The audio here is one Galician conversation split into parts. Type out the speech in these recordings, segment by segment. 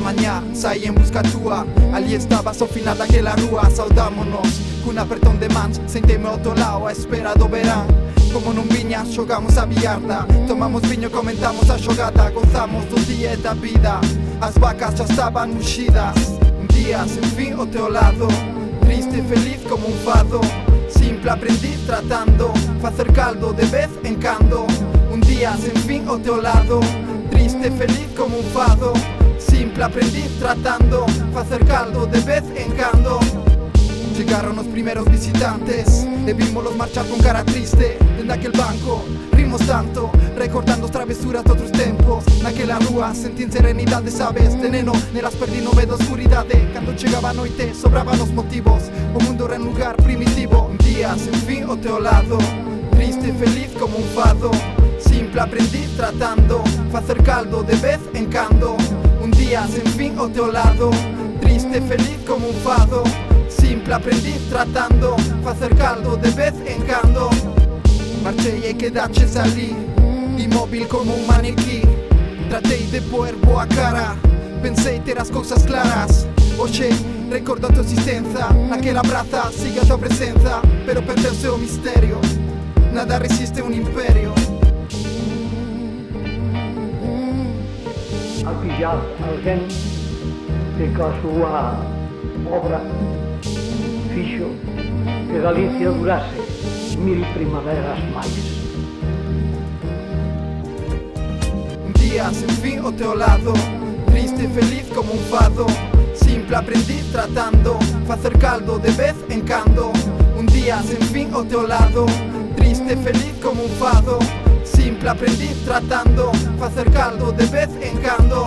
mañá saí en busca túa. Allí estabas ao final daquela rúa. Saudámonos cun apertón de mans. Senteime ao teu lado a espera do verán. Como nun viña xogamos a billarda. Tomamos viño, comentamos a xogada. Gozamos do día e da vida. As vacas xa estaban muxidas. Un día sen fin ao teu lado, triste e feliz como un fado. Simple aprendiz tratando facer caldo de vez en cando. Un día sen fin ao teu lado, triste e feliz como un fado. Simple aprendiz tratando facer caldo de vez en cando. Chegaron os primeros visitantes e vímolos marchar con cara triste. Dende aquel banco rimos tanto, recordando as travesuras de outros tempos. Naquela rúa sentín serenidade, sabes, de neno. Nelas perdí no medo da oscuridade. Cando chegaba a noite sobraban os motivos. O mundo era un lugar primitivo. Un día sen fin ao teu lado, triste e feliz como un fado. Simple aprendiz tratando facer caldo de vez en cando. Un día sen fin ao teu lado, triste e feliz como un fado. Simple aprendiz tratando facer caldo de vez en cando. Marchei e quedaches ali, inmóvil como un maniquí. Tratei de poer boa cara, pensei ter as cousas claras. Oxe, recordo a tua existencia, naquela praza sigue a tua presenza. Pero perdeu-se o misterio, nada resiste un imperio. Aquillado alguén que coa súa obra fixo que Galicia durase 1000 primaveras máis. Un día sen fin ao teu lado, triste e feliz como un fado. Simple aprendiz tratando facer caldo de vez en cando. Un día sen fin ao teu lado, triste e feliz como un fado. Simple aprendiz tratando facer caldo de vez en cando.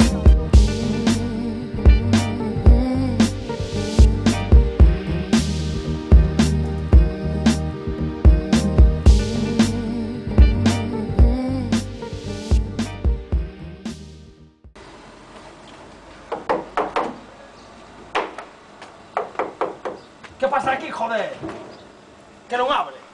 ¿Qué pasa aquí, joder? Que non abre.